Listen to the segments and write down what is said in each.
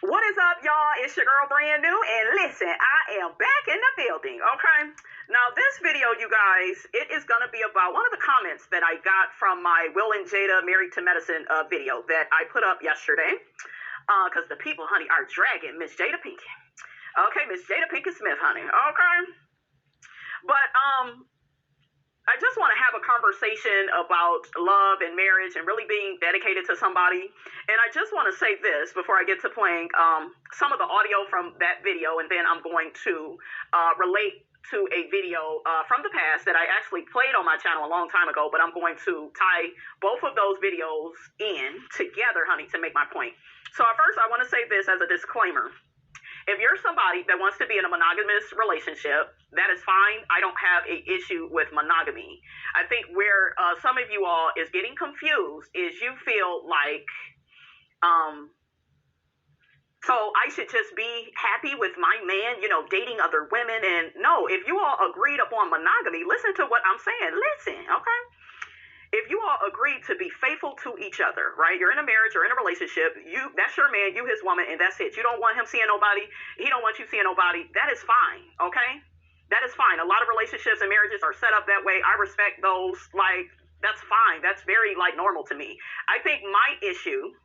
What is up, y'all? It's your girl, Brand New, and listen, I am back in the building, okay? Now, this video, you guys, it is going to be about one of the comments that I got from my Will and Jada Married to Medicine video that I put up yesterday, because the people, honey, are dragging Miss Jada Pinkett. Okay, Miss Jada Pinkett Smith, honey, okay? But, I just want to have a conversation about love and marriage and really being dedicated to somebody. And I just want to say this before I get to playing some of the audio from that video, and then I'm going to relate to a video from the past that I actually played on my channel a long time ago, but I'm going to tie both of those videos in together, honey, to make my point. So at first, I want to say this as a disclaimer. If you're somebody that wants to be in a monogamous relationship, that is fine. I don't have an issue with monogamy. I think where some of you all is getting confused is you feel like, so I should just be happy with my man, you know, dating other women. And no, if you all agreed upon monogamy, listen to what I'm saying. Listen, okay? If you all agree to be faithful to each other, right? You're in a marriage, you're in a relationship, that's your man, you his woman, and that's it. You don't want him seeing nobody, he don't want you seeing nobody. That is fine, okay? That is fine. A lot of relationships and marriages are set up that way. I respect those. Like, that's fine. That's very, like, normal to me. I think my issue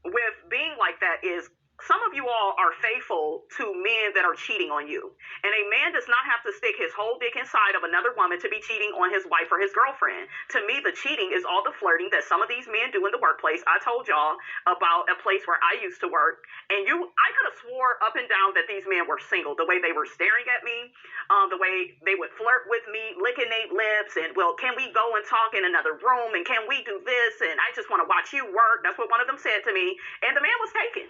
with being like that is some of you all are faithful to men that are cheating on you. And a man does not have to stick his whole dick inside of another woman to be cheating on his wife or his girlfriend. To me, the cheating is all the flirting that some of these men do in the workplace. I told y'all about a place where I used to work. And I could have swore up and down that these men were single. The way they were staring at me, the way they would flirt with me, licking their lips, and, well, can we go and talk in another room? And can we do this? And I just want to watch you work. That's what one of them said to me. And the man was taken.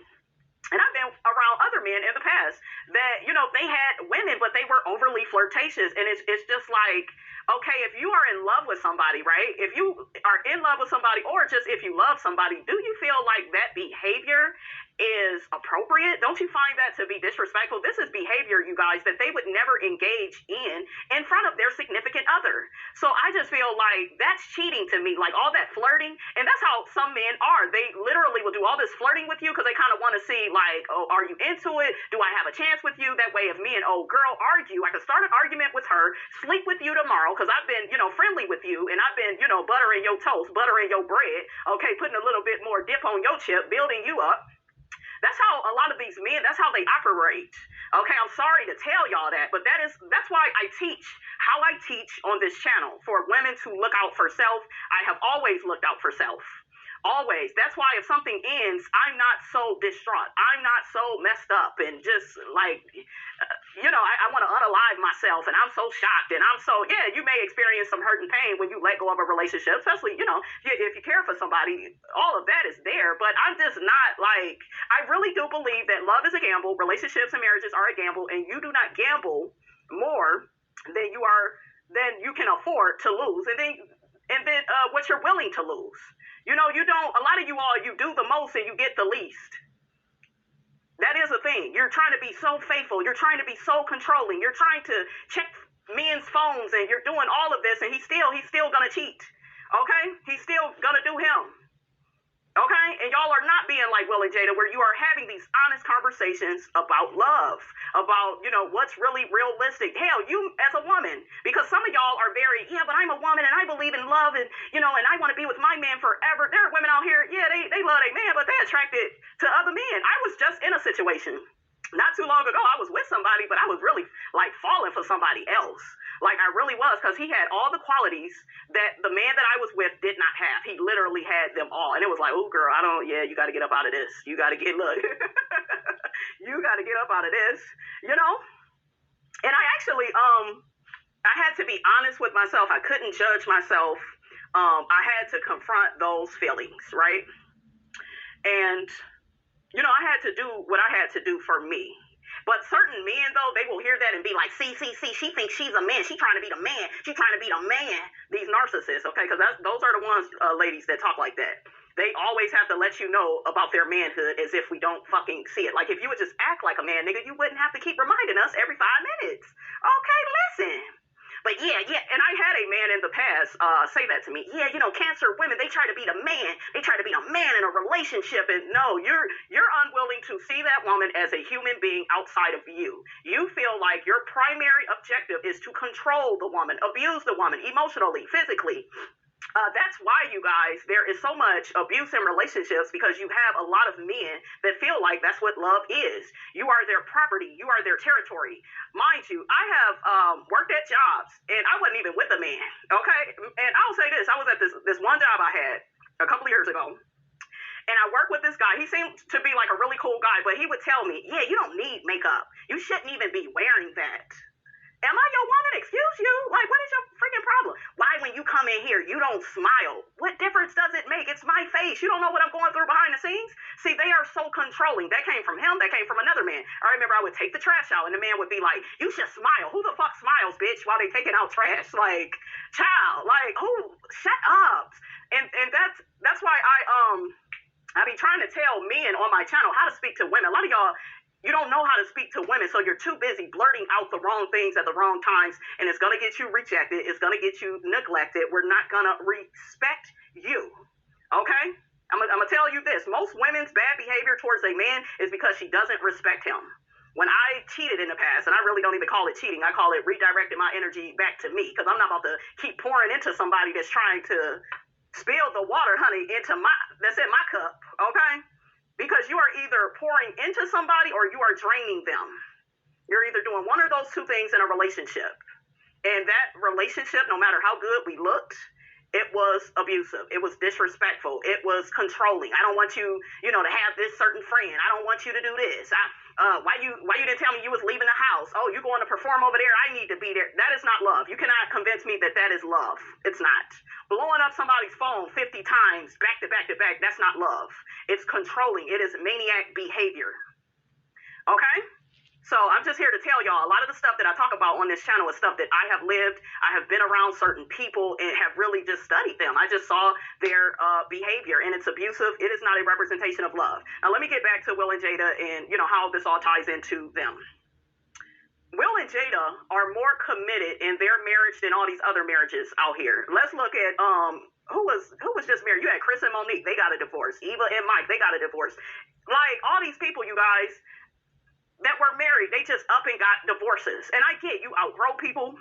And I've been around other men in the past that, you know, they had women, but they were overly flirtatious. And it's just like, okay, if you are in love with somebody, right? If you are in love with somebody, or just if you love somebody, do you feel like that behavior is appropriate? Don't you find that to be disrespectful? This is behavior, you guys, that they would never engage in front of their significant other. So I just feel like that's cheating to me, like all that flirting. And that's how some men are. They literally will do all this flirting with you because they kind of want to see, like, oh, are you into it? Do I have a chance with you? That way, if me and old girl argue, I can start an argument with her, sleep with you tomorrow because I've been, you know, friendly with you, and I've been, you know, buttering your toast, buttering your bread, okay, putting a little bit more dip on your chip, building you up. That's how a lot of these men, that's how they operate. Okay, I'm sorry to tell y'all that, but that's why I teach how I teach on this channel for women to look out for self. I have always looked out for self. Always. That's why if something ends, I'm not so distraught. I'm not so messed up and just like, you know, I want to unalive myself, and I'm so shocked, and I'm so, yeah, you may experience some hurt and pain when you let go of a relationship, especially, you know, if you care for somebody, all of that is there, but I'm just not like, I really do believe that love is a gamble, relationships and marriages are a gamble, and you do not gamble more than you can afford to lose, and then what you're willing to lose. You know, you don't, a lot of you all, you do the most and you get the least. That is a thing. You're trying to be so faithful. You're trying to be so controlling. You're trying to check men's phones, and you're doing all of this, and he's still going to cheat. Okay? He's still going to do him. Okay? And y'all are not being like Will and Jada, where you are having these honest conversations about love, about, you know, what's really realistic. Hell, you as a woman, because some of y'all are very, yeah, but I'm a woman and I believe in love, and, you know, and I want to be with my man forever. There are women out here, yeah, they love their man, but they're attracted to other men. I was just in a situation not too long ago. I was with somebody, but I was really like falling for somebody else. Like I really was, because he had all the qualities that the man that I was with did not have. He literally had them all. And it was like, oh, girl, you got to get up out of this. You got to get, look, you got to get up out of this, you know? And I actually, I had to be honest with myself. I couldn't judge myself. I had to confront those feelings, right? And, you know, I had to do what I had to do for me. But certain men, though, they will hear that and be like, see, she thinks she's a man. She's trying to be the man. She's trying to be the man. These narcissists, okay? Because those are the ones, ladies, that talk like that. They always have to let you know about their manhood as if we don't fucking see it. Like, if you would just act like a man, nigga, you wouldn't have to keep reminding us every 5 minutes. Okay, listen. But yeah, and I had a man in the past say that to me. Yeah, Cancer women, they try to be the man. They try to be a man in a relationship. And no, you're unwilling to see that woman as a human being outside of you. You feel like your primary objective is to control the woman, abuse the woman emotionally, physically. That's why, you guys, there is so much abuse in relationships, because you have a lot of men that feel like that's what love is. You are their property. You are their territory. Mind you, I have worked at jobs, and I wasn't even with a man, okay? And I'll say this. I was at this one job I had a couple of years ago, and I worked with this guy. He seemed to be like a really cool guy, but he would tell me, yeah, you don't need makeup. You shouldn't even be wearing that. Am I your woman? Excuse you? Like, what is your freaking problem? Why, when you come in here, you don't smile? What difference does it make? It's my face. You don't know what I'm going through behind the scenes? See, they are so controlling. That came from him. That came from another man. I remember I would take the trash out, and the man would be like, you should smile. Who the fuck smiles, bitch, while they taking out trash? Like, child, like, who? Shut up. And that's why I be trying to tell men on my channel how to speak to women. A lot of y'all, you don't know how to speak to women, so you're too busy blurting out the wrong things at the wrong times, and it's going to get you rejected. It's going to get you neglected. We're not going to respect you, okay? I'm going to tell you this. Most women's bad behavior towards a man is because she doesn't respect him. When I cheated in the past, and I really don't even call it cheating, I call it redirecting my energy back to me, because I'm not about to keep pouring into somebody that's trying to spill the water, honey, that's in my cup, okay? Because you are either pouring into somebody or you are draining them. You're either doing one of those two things in a relationship. And that relationship, no matter how good we looked, it was abusive. It was disrespectful. It was controlling. I don't want you, to have this certain friend. I don't want you to do this. Why you didn't tell me you was leaving the house? Oh, you going to perform over there? I need to be there. That is not love. You cannot convince me that is love. It's not. Blowing up somebody's phone 50 times back to back to back, that's not love. It's controlling. It is maniac behavior. Okay? So I'm just here to tell y'all, a lot of the stuff that I talk about on this channel is stuff that I have lived. I have been around certain people and have really just studied them. I just saw their behavior, and it's abusive. It is not a representation of love. Now let me get back to Will and Jada and how this all ties into them. Will and Jada are more committed in their marriage than all these other marriages out here. Let's look at who was just married. You had Chris and Monique, they got a divorce. Eva and Mike, they got a divorce. Like, all these people, you guys, that were married, they just up and got divorces. And I get, you outgrow people.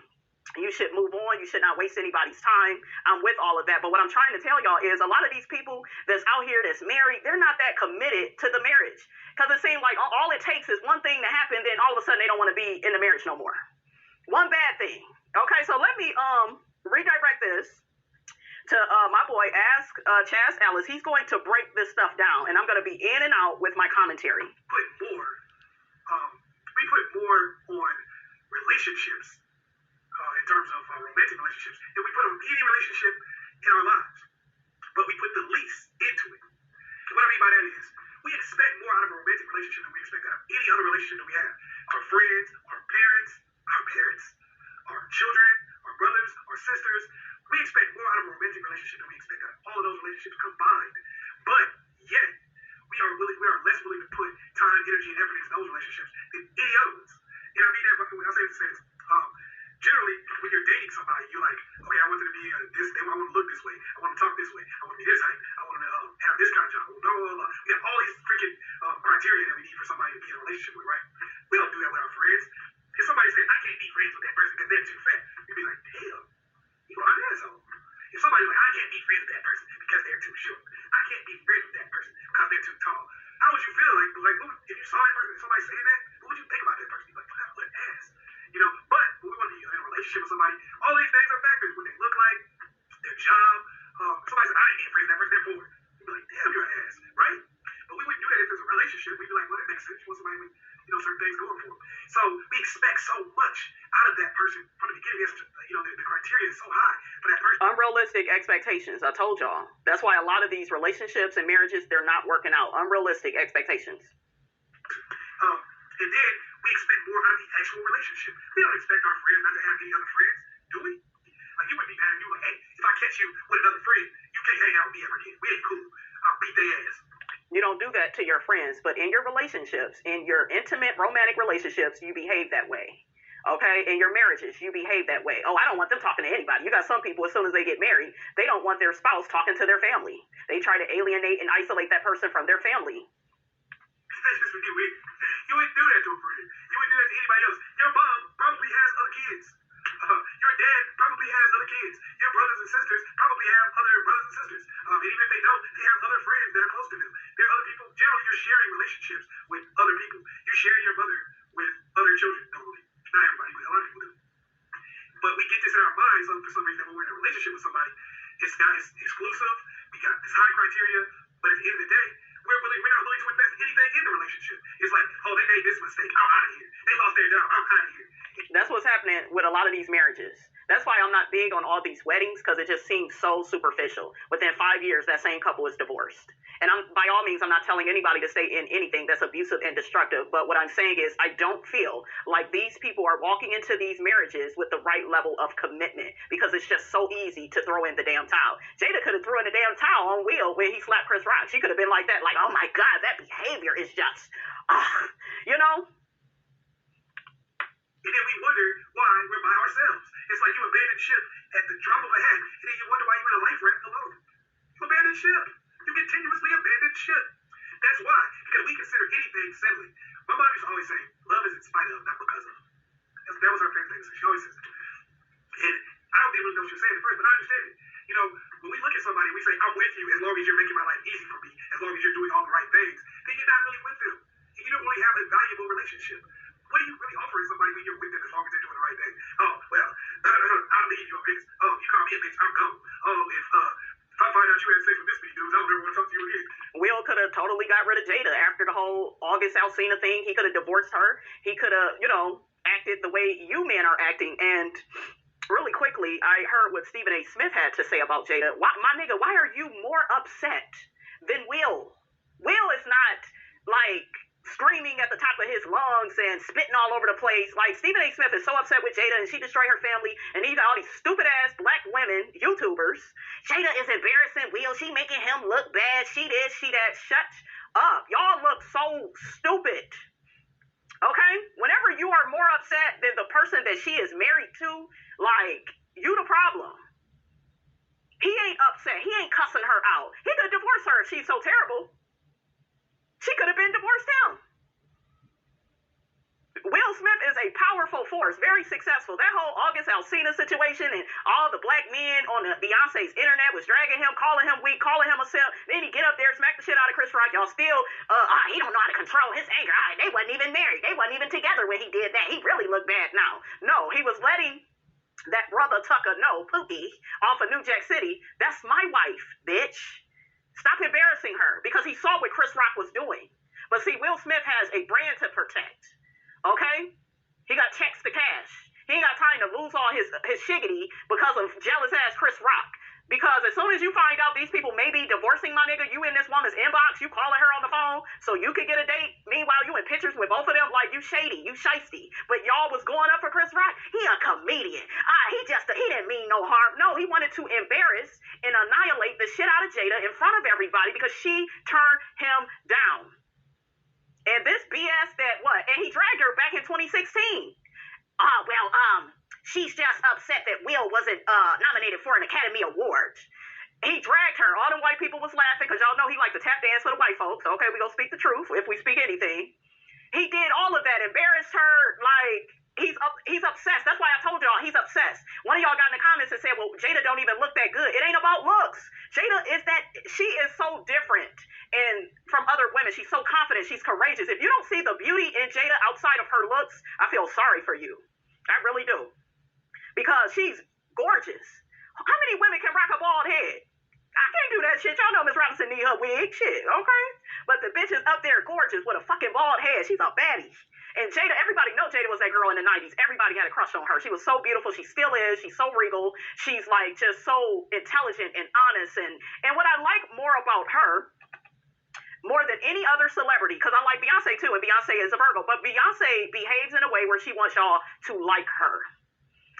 You should move on. You should not waste anybody's time. I'm with all of that. But what I'm trying to tell y'all is a lot of these people that's out here that's married, they're not that committed to the marriage. Because it seems like all it takes is one thing to happen, then all of a sudden they don't want to be in the marriage no more. One bad thing. Okay, so let me redirect this to my boy Chaz Ellis. He's going to break this stuff down, and I'm going to be in and out with my commentary. We put more on relationships in terms of romantic relationships than we put on any relationship in our lives. But we put the least into it. And what I mean by that is we expect more out of a romantic relationship than we expect out of any other relationship that we have. Our friends, our parents, our children, our brothers, our sisters. We expect more out of a romantic relationship than we expect out of all of those relationships combined. But yet, we are less willing to put time, energy, and effort into those relationships than any other ones. And I mean that when I say this, generally, when you're dating somebody, you're like, okay, I want them to be this, I want to look this way, I want to talk this way, I want to be this height, I want to have this kind of job, blah, blah, blah. We have all these freaking criteria that we need for somebody to be in a relationship with, right? We don't do that with our friends. If somebody says, I can't be friends with that person because they're too fat, you'd be like, damn, you are an asshole. If somebody's like, I can't be friends with that person because they're too short, I can't be friends with that person because they're too tall, how would you feel? Like if you saw that person, somebody saying that, what would you think about that person? You'd be like, wow, what an ass. But when we want to be in a relationship with somebody, all these things are factors. What they look like, their job. Somebody said, I ain't being friends with that person, therefore, you'd be like, damn, you're an ass, right? But we wouldn't do that if there's a relationship. We'd be like, well, that makes sense. You want somebody with, certain things going for them. So we expect so much out of that person from the beginning. The criteria is so high for that person. Unrealistic expectations. I told y'all. That's why a lot of these relationships and marriages, they're not working out. Unrealistic expectations. And then we expect more out of the actual relationship. We don't expect our friends not to have any other friends, do we? Like, you wouldn't be mad at you like, hey, if I catch you with another friend, you can't hang out with me ever again. We ain't cool. I'll beat their ass. You don't do that to your friends, but in your relationships, in your intimate romantic relationships, you behave that way. Okay, in your marriages, you behave that way. Oh, I don't want them talking to anybody. You got some people, as soon as they get married, they don't want their spouse talking to their family. They try to alienate and isolate that person from their family. That's just really weird. You wouldn't do that to a friend. You wouldn't do that to anybody else. Your mom probably has other kids. Your dad probably has other kids. Your brothers and sisters probably have other brothers and sisters. And even if they don't, they have other friends that are close to them. There are other people. Generally, you're sharing relationships with other people. You share your mother with other children. Normally, not everybody, but a lot of people do. But we get this in our minds for some reason when we're in a relationship with somebody. It's exclusive. We got this high criteria. But at the end of the day, we're not willing to invest anything in the relationship. It's like, oh, they made this mistake. I'm out of here. They lost their job. I'm out of here. That's what's happening with a lot of these marriages. That's why I'm not big on all these weddings, because it just seems so superficial. Within 5 years, that same couple is divorced. And by all means, I'm not telling anybody to stay in anything that's abusive and destructive. But what I'm saying is I don't feel like these people are walking into these marriages with the right level of commitment, because it's just so easy to throw in the damn towel. Jada could have thrown in the damn towel on Will when he slapped Chris Rock. She could have been like that, like, oh my God, that behavior is just, you know? And then we wonder why we're by ourselves. It's like you abandon ship at the drop of a hat, and then you wonder why you're in a life raft alone. You abandon ship. You continuously abandon ship. That's why. Because we consider anything settling. My mom used to always say, love is in spite of, not because of. That was her favorite thing. So she always says it. And I don't even know what she was saying at first, but I understand it. You know, when we look at somebody, we say, I'm with you as long as you're making my life easy for me, as long as you're doing all the right things, then you're not really with them. And you don't really have a valuable relationship. What are you really offering somebody when you're with them as long as they're doing the right thing? Oh, well, I'll leave you a bitch. Oh, you call me a bitch, I'm gone. Oh, if I find out you had sex with this many dudes, I don't ever want to talk to you again. Will could have totally got rid of Jada after the whole August Alsina thing. He could have divorced her. He could have, acted the way you men are acting. And really quickly, I heard what Stephen A. Smith had to say about Jada. My nigga, why are you more upset than Will? Will is not like screaming at the top of his lungs and spitting all over the place. Like, Stephen A. Smith is so upset with Jada and she destroyed her family, and he got all these stupid ass black women, YouTubers. Jada is embarrassing Will. She making him look bad. She this, she that. Shut up. Y'all look so stupid. Okay? Whenever you are more upset than the person that she is married to, like, you the problem. He ain't upset. He ain't cussing her out. He could divorce her if she's so terrible. She could have been divorced him. Will Smith is a powerful force, very successful. That whole August Alsina situation and all the black men on the Beyonce's internet was dragging him, calling him weak, calling him a simp. Then he get up there, smack the shit out of Chris Rock. Y'all still, he don't know how to control his anger. They wasn't even married. They wasn't even together when he did that. He really looked bad now. No, he was letting that brother Tucker know, Pookie, off of New Jack City, that's my wife, bitch. Stop embarrassing her, because he saw what Chris Rock was doing. But see, Will Smith has a brand to protect. Okay? He got checks to cash. He ain't got time to lose all his shiggity because of jealous ass Chris Rock. Because as soon as you find out these people may be divorcing my nigga, you in this woman's inbox, you calling her on the phone so you could get a date. Meanwhile, you in pictures with both of them like you shady, you shiesty. But y'all was going up for Chris Rock. He a comedian. He didn't mean no harm. No, he wanted to embarrass and annihilate the shit out of Jada in front of everybody because she turned him down. And this BS and he dragged her back in 2016. She's just upset that Will wasn't nominated for an Academy Award. He dragged her. All them white people was laughing because y'all know he liked to tap dance for the white folks. Okay, we gonna speak the truth if we speak anything. He did all of that, embarrassed her, like, he's obsessed. That's why I told y'all he's obsessed. One of y'all got in the comments and said, well, Jada don't even look that good. It ain't about looks. Jada she is so different and from other women. She's so confident. She's courageous. If you don't see the beauty in Jada outside of her looks, I feel sorry for you. I really do. Because she's gorgeous. How many women can rock a bald head? I can't do that shit. Y'all know Miss Robinson need her wig. Shit, okay? But the bitch is up there gorgeous with a fucking bald head. She's a baddie. And Jada, everybody know Jada was that girl in the 90s. Everybody had a crush on her. She was so beautiful. She still is. She's so regal. She's like just so intelligent and honest. And what I like more about her, more than any other celebrity, because I like Beyonce too, and Beyonce is a Virgo, but Beyonce behaves in a way where she wants y'all to like her.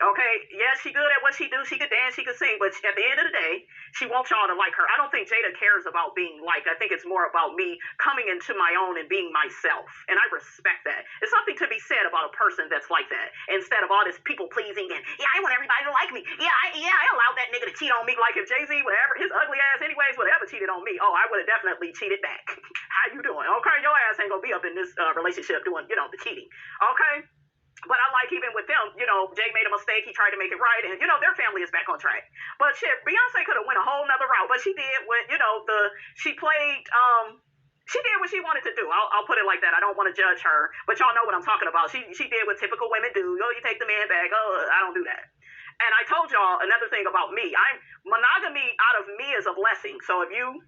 Okay, yeah, she good at what she do. She could dance, she could sing, but at the end of the day, she wants y'all to like her. I don't think Jada cares about being liked. I think it's more about me coming into my own and being myself, and I respect that. There's something to be said about a person that's like that, instead of all this people pleasing and yeah, I want everybody to like me. I allowed that nigga to cheat on me. Like if Jay-Z, whatever his ugly ass, anyways, would ever cheated on me, oh, I would have definitely cheated back. How you doing? Okay, your ass ain't gonna be up in this relationship doing the cheating. Okay. But I like even with them, Jay made a mistake. He tried to make it right. And, their family is back on track. But shit, Beyonce could have went a whole nother route. But she did what, she played, she did what she wanted to do. I'll put it like that. I don't want to judge her. But y'all know what I'm talking about. She did what typical women do. You take the man back. Oh, I don't do that. And I told y'all another thing about me. Monogamy out of me is a blessing. So if you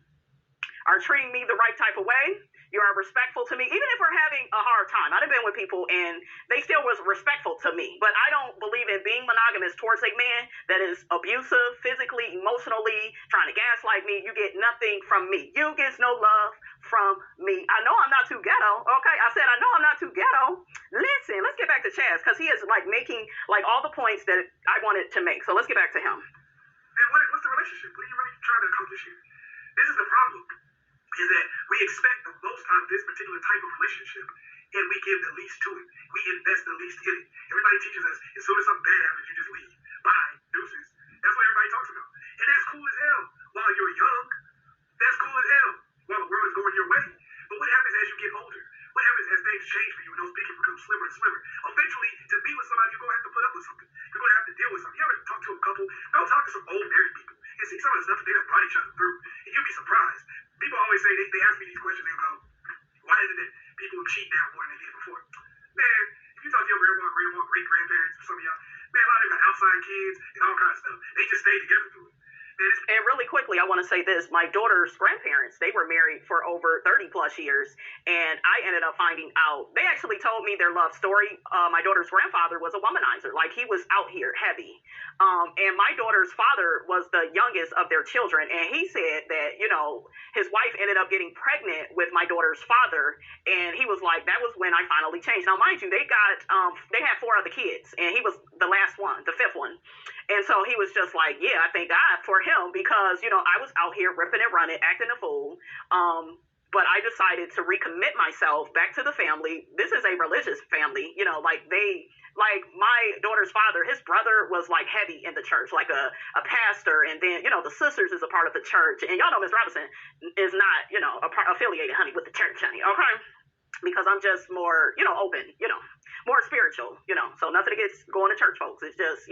are treating me the right type of way, you are respectful to me, even if we're having a hard time. I've been with people and they still was respectful to me, but I don't believe in being monogamous towards a man that is abusive, physically, emotionally, trying to gaslight me. You get nothing from me. You get no love from me. I know I'm not too ghetto. Okay, I said I know I'm not too ghetto. Listen, let's get back to Chaz because he is like making like all the points that I wanted to make. So let's get back to him. Man, what's the relationship? What are you really trying to accomplish here? This is the problem. Is that we expect the most out of this particular type of relationship, and we give the least to it. We invest the least in it. Everybody teaches us, as soon as something bad happens, you just leave. Bye, deuces. That's what everybody talks about. And that's cool as hell while you're young. That's cool as hell while the world is going your way. But what happens as you get older? What happens as things change for you and those pickets become slimmer and slimmer? Eventually, to be with somebody, you're going to have to put up with something. You're going to have to deal with something. You ever talk to a couple? Go talk to some old married people and see some of the stuff that they have brought each other through. And you'll be surprised. People always say, they ask me these questions, they go, why is it that people cheat now more than they did before? Man, if you talk to your grandma, great-grandparents, or some of y'all, man, a lot of them got outside kids and all kinds of stuff. They just stay together through it. And really quickly, I want to say this. My daughter's grandparents, they were married for over 30 plus years. And I ended up finding out, they actually told me their love story. My daughter's grandfather was a womanizer. Like he was out here heavy. And my daughter's father was the youngest of their children. And he said that, his wife ended up getting pregnant with my daughter's father. And he was like, that was when I finally changed. Now, mind you, they had 4 other kids. And he was the last one, the 5th one. And so he was just like, yeah, I thank God for him because, I was out here ripping and running, acting a fool. But I decided to recommit myself back to the family. This is a religious family, like my daughter's father, his brother was like heavy in the church, like a pastor. And then, the sisters is a part of the church. And y'all know Miss Robinson is not, affiliated, honey, with the church, honey. Okay. Because I'm just more, open, more spiritual, so nothing against going to church folks. It's just,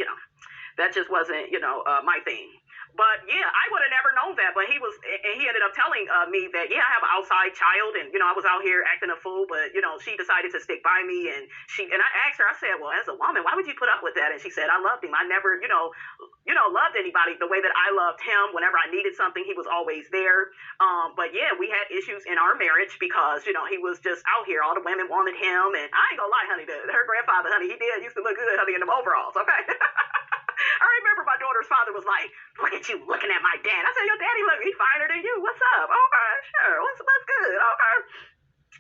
that just wasn't, my thing. But yeah, I would have never known that. But he ended up telling me that, yeah, I have an outside child and, I was out here acting a fool, but, she decided to stick by me. And I asked her, I said, well, as a woman, why would you put up with that? And she said, I loved him. I never, loved anybody the way that I loved him. Whenever I needed something, he was always there. But yeah, we had issues in our marriage because, he was just out here. All the women wanted him. And I ain't gonna lie, honey, her grandfather, honey, he used to look good, honey, in them overalls, okay? I remember my daughter's father was like, look at you looking at my dad. I said, your daddy look, he finer than you. What's up? Okay, sure. What's good? Okay.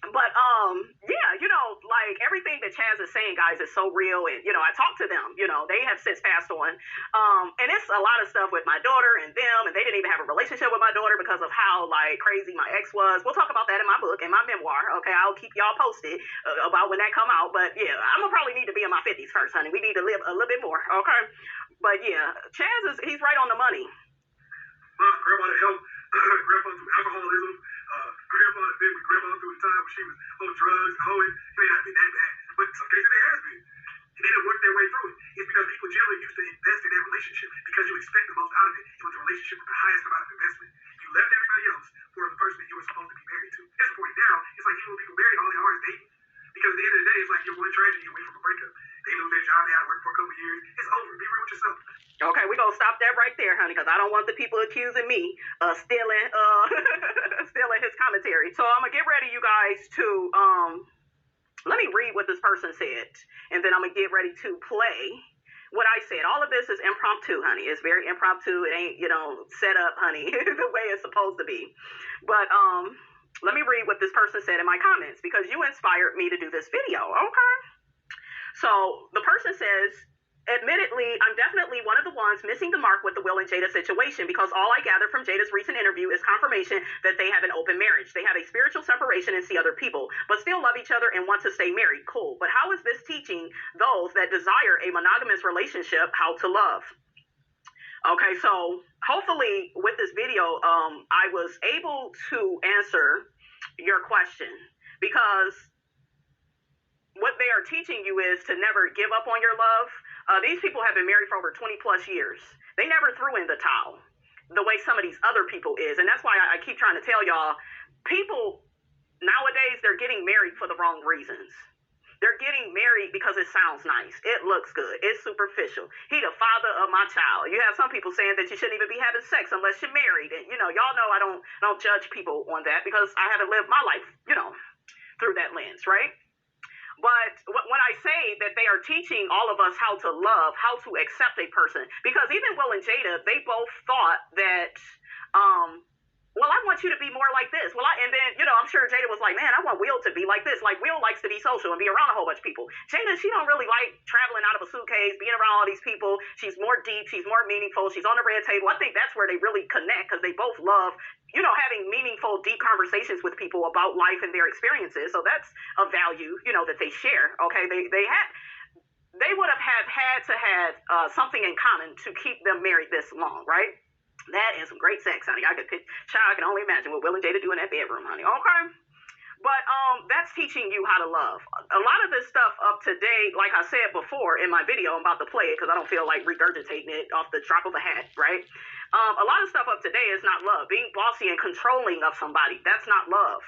But, yeah, like everything that Chaz is saying, guys, is so real. And, I talked to them, they have since passed on. And it's a lot of stuff with my daughter and them. And they didn't even have a relationship with my daughter because of how, like, crazy my ex was. We'll talk about that in my book, in my memoir. Okay, I'll keep y'all posted about when that come out. But, yeah, I'm going to probably need to be in my 50s first, honey. We need to live a little bit more, okay? But, yeah, Chaz he's right on the money. My grandma to help grandpa through alcoholism. Grandpa had been with grandma through the time when she was on drugs and hoeing. It may not be that bad, but in some cases it has been. And they done worked their way through it. It's because people generally used to invest in that relationship because you expect the most out of it. It was a relationship with the highest amount of investment. You left everybody else for the person that you were supposed to be married to. At this point now, it's like even when people marry, all they are is dating. Because at the end of the day, it's like you're one tragedy away from a breakup. They lose their job, they had to work for a couple of years. It's over. Be real with yourself. Okay, we're going to stop that right there, honey, because I don't want the people accusing me of stealing his commentary. So I'm going to get ready, you guys, to, let me read what this person said, and then I'm going to get ready to play what I said. All of this is impromptu, honey. It's very impromptu. It ain't, set up, honey, the way it's supposed to be. But, let me read what this person said in my comments, because you inspired me to do this video, okay? So the person says, admittedly, I'm definitely one of the ones missing the mark with the Will and Jada situation, because all I gather from Jada's recent interview is confirmation that they have an open marriage. They have a spiritual separation and see other people, but still love each other and want to stay married. Cool. But how is this teaching those that desire a monogamous relationship how to love? Okay, so hopefully with this video, I was able to answer your question, because what they are teaching you is to never give up on your love. These people have been married for over 20 plus years. They never threw in the towel the way some of these other people is. And that's why I keep trying to tell y'all, people nowadays, they're getting married for the wrong reasons. They're getting married because it sounds nice. It looks good. It's superficial. He the father of my child. You have some people saying that you shouldn't even be having sex unless you're married. And, y'all know I don't judge people on that, because I haven't lived my life, through that lens, right? But when I say that they are teaching all of us how to love, how to accept a person, because even Will and Jada, they both thought that, well, I want you to be more like this. And then, I'm sure Jada was like, man, I want Will to be like this. Like, Will likes to be social and be around a whole bunch of people. Jada, she don't really like traveling out of a suitcase, being around all these people. She's more deep. She's more meaningful. She's on the red table. I think that's where they really connect, because they both love, having meaningful, deep conversations with people about life and their experiences. So that's a value, that they share. Okay. They would have had to have something in common to keep them married this long, right? That and some great sex, honey. I can only imagine what Will and Jada do in that bedroom, honey. Okay. But that's teaching you how to love. A lot of this stuff up to date, like I said before in my video, I'm about to play it because I don't feel like regurgitating it off the drop of a hat, right? A lot of stuff up today is not love. Being bossy and controlling of somebody, that's not love.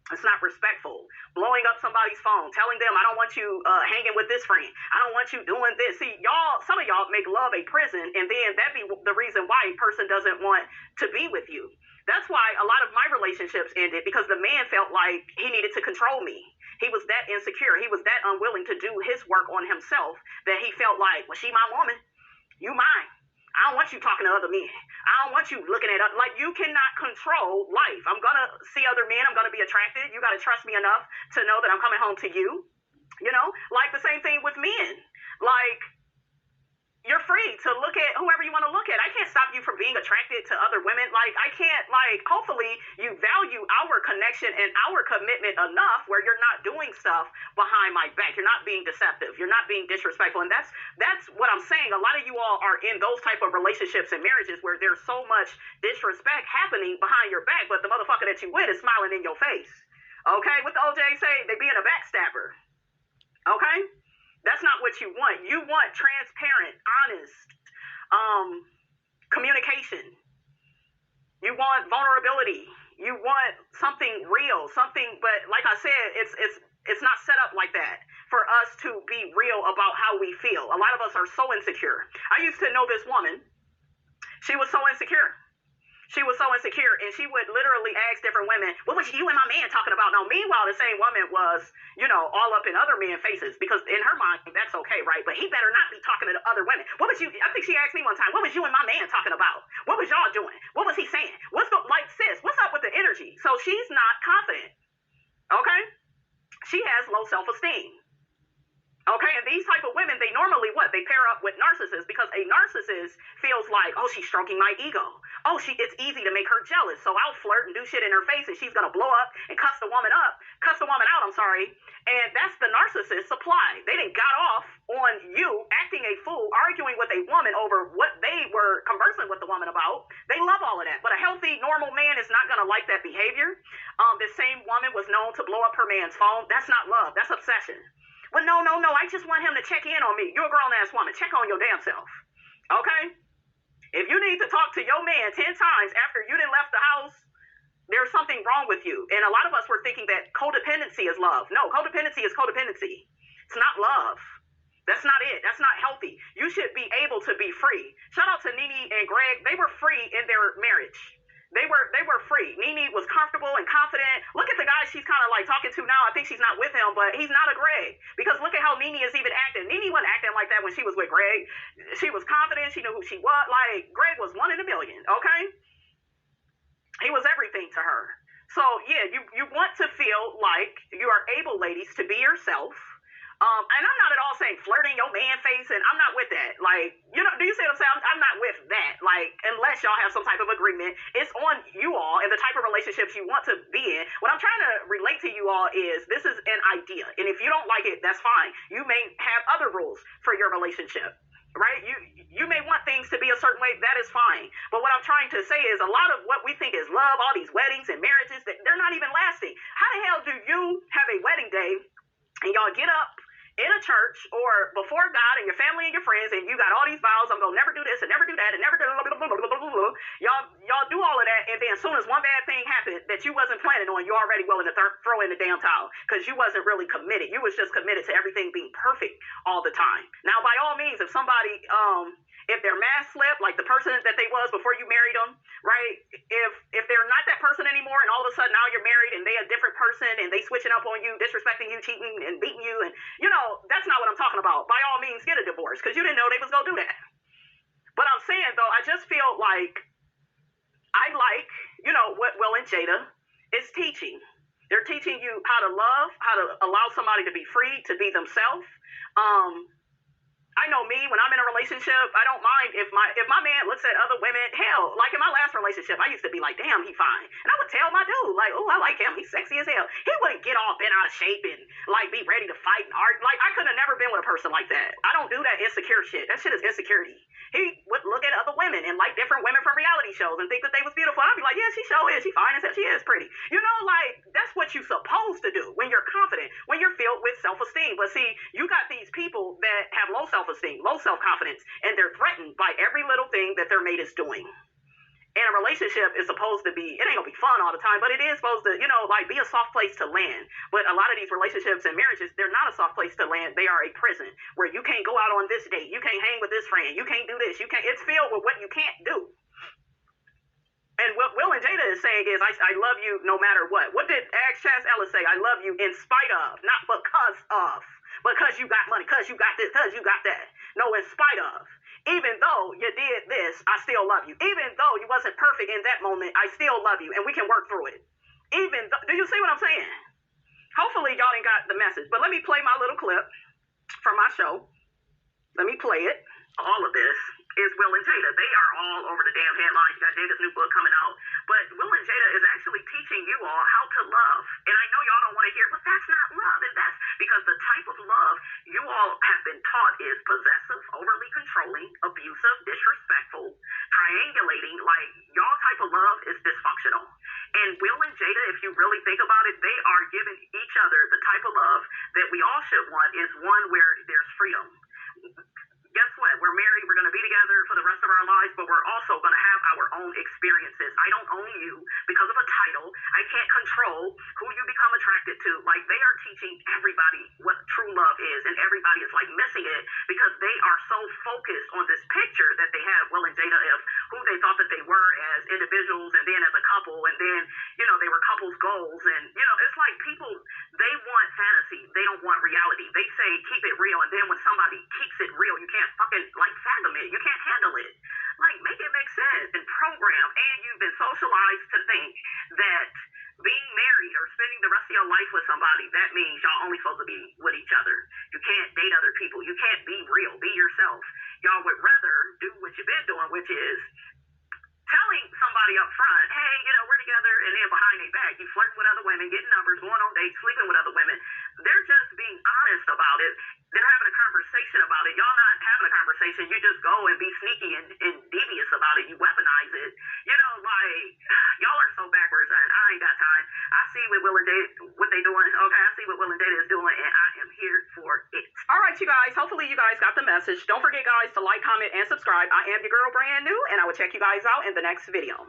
It's not respectful. Blowing up somebody's phone, telling them, I don't want you hanging with this friend. I don't want you doing this. See, some of y'all make love a prison, and then that be the reason why a person doesn't want to be with you. That's why a lot of my relationships ended, because the man felt like he needed to control me. He was that insecure. He was that unwilling to do his work on himself that he felt like, well, she my woman, you mine. I don't want you talking to other men. I don't want you looking at, like, you cannot control life. I'm going to see other men. I'm going to be attracted. You got to trust me enough to know that I'm coming home to you. Like the same thing with men. Like, you're free to look at whoever you want to look at. I can't stop you from being attracted to other women. Like, I can't, hopefully you value our connection and our commitment enough where you're not doing stuff behind my back. You're not being deceptive. You're not being disrespectful. And that's what I'm saying. A lot of you all are in those type of relationships and marriages where there's so much disrespect happening behind your back, but the motherfucker that you with is smiling in your face. Okay? What the OJ say? They being a backstabber. Okay? That's not what you want. You want transparent, honest communication. You want vulnerability. You want something real, but like I said, it's not set up like that for us to be real about how we feel. A lot of us are so insecure. I used to know this woman. She was so insecure. She was so insecure, and she would literally ask different women, what was you and my man talking about? Now, meanwhile, the same woman was, all up in other men's faces, because in her mind, that's okay, right? But he better not be talking to the other women. What was you, I think she asked me one time, what was you and my man talking about? What was y'all doing? What was he saying? Sis, what's up with the energy? So she's not confident, okay? She has low self-esteem. Okay, and these type of women, they normally They pair up with narcissists, because a narcissist feels like, oh, she's stroking my ego. Oh, it's easy to make her jealous, so I'll flirt and do shit in her face, and she's gonna blow up and cuss the woman out. And that's the narcissist supply. They done got off on you acting a fool, arguing with a woman over what they were conversing with the woman about. They love all of that, but a healthy, normal man is not gonna like that behavior. The same woman was known to blow up her man's phone. That's not love. That's obsession. Well, no, I just want him to check in on me. You're a grown-ass woman. Check on your damn self. Okay? If you need to talk to your man 10 times after you done left the house, there's something wrong with you. And a lot of us were thinking that codependency is love. No, codependency is codependency. It's not love. That's not it. That's not healthy. You should be able to be free. Shout out to Nene and Greg. They were free in their marriage. They were free. Nene was comfortable and confident. Look at the guy she's kind of like talking to now. I think she's not with him, but he's not a Greg. Because look at how Nene is even acting. Nene wasn't acting like that when she was with Greg. She was confident. She knew who she was. Like, Greg was 1 in a million, okay? He was everything to her. So, yeah, you want to feel like you are able, ladies, to be yourself. And I'm not at all saying flirting your man face, and I'm not with that. Like, you know, do you see what I'm saying? I'm not with that. Like, unless y'all have some type of agreement, it's on you all and the type of relationships you want to be in. What I'm trying to relate to you all is this is an idea, and if you don't like it, that's fine. You may have other rules for your relationship. Right? You may want things to be a certain way. That is fine. But what I'm trying to say is a lot of what we think is love, all these weddings and marriages, they're not even lasting. How the hell do you have a wedding day and y'all get up in a church or before God and your family and your friends, and you got all these vows, I'm gonna never do this and never do that and never do blah, blah, blah, blah, blah, blah. Y'all do all of that, and then as soon as one bad thing happened that you wasn't planning on, you're already willing to throw in the damn towel because you wasn't really committed. You was just committed to everything being perfect all the time. Now, by all means, if somebody if their mask slipped, like the person that they was before you married them, right? If they're not that person anymore, and all of a sudden now you're married and they a different person and they switching up on you, disrespecting you, cheating and beating you, and you know that's not what I'm talking about. By all means, get a divorce because you didn't know they was gonna do that. But I'm saying though, I just feel like you know what Will and Jada is teaching. They're teaching you how to love, how to allow somebody to be free, to be themselves. I know me, when I'm in a relationship, I don't mind if my man looks at other women. Hell, like in my last relationship, I used to be like, damn, he fine. And I would tell my dude, like, oh, I like him. He's sexy as hell. He wouldn't get all bent out of shape and like be ready to fight and argue. Like, I could have never been with a person like that. I don't do that insecure shit. That shit is insecurity. He would look at other women and like different women from reality shows and think that they was beautiful. I'd be like, yeah, she sure is. She fine as hell. She is pretty. You know, like, that's what you're supposed to do when you're confident, when you're filled with self-esteem. But see, you got these people that have low self-esteem, low self-confidence, and they're threatened by every little thing that their mate is doing. And a relationship is supposed to be, it ain't gonna be fun all the time, but it is supposed to, you know, like be a soft place to land. But a lot of these relationships and marriages, they're not a soft place to land. They are a prison where you can't go out on this date. You can't hang with this friend. You can't do this. It's filled with what you can't do. And what Will and Jada is saying is, I love you no matter what. What did Chaz Ellis say? I love you in spite of, not because of. Because you got money, because you got this, because you got that. No, in spite of. Even though you did this, I still love you. Even though you wasn't perfect in that moment, I still love you, and we can work through it. Even though, do you see what I'm saying? Hopefully y'all ain't got the message. But let me play my little clip from my show. Let me play it. All of this is Will and Jada. They are all over the damn headlines. You got Jada's new book coming out. But Will and Jada is actually teaching you all how to love. And I know y'all don't want to hear, but that's not love. And that's because the type of love you all have been taught is possessive, overly controlling, abusive, disrespectful, triangulating. Like, y'all type of love is dysfunctional. And Will and Jada, if you really think about it, they are giving each other the type of love that we all should want, is one where there's freedom. Guess what? We're married. We're going to be together for the rest of our lives, but we're also going to have our own experiences. I don't own you because of a title. I can't control who you become attracted to. Like, they are teaching everybody what true love is, and everybody is like missing it because they are so focused on this picture that they have, Will and Jada, of who they thought that they were as individuals and then as a couple, and then, you know, they were couples goals. And, you know, it's like people, they want fantasy. They don't want reality. They say keep it real, and then when somebody keeps it real, you can't fucking like fathom it. You can't handle it. Like, make it make sense and program. And you've been socialized to think that being married or spending the rest of your life with somebody, that means y'all only supposed to be with each other. You can't date other people. You can't be real. Be yourself. Y'all would rather do what you've been doing, which is telling somebody up front, hey, you know, we're together, and then behind their back, you flirting with other women, getting numbers, going on dates, sleeping with other women. They're just being honest about it. They're having a conversation about it. Y'all not having a conversation. You just go and be sneaky and devious about it. You weaponize it. You know, like, y'all are so backwards, and I ain't got time. I see what Will and Jada, what they doing. Okay, I see what Will and Jada is doing, and I am here for it. All right, you guys. Hopefully you guys got the message. Don't forget, guys, to like, comment, and subscribe. I am your girl, brand new, and I will check you guys out in the next video.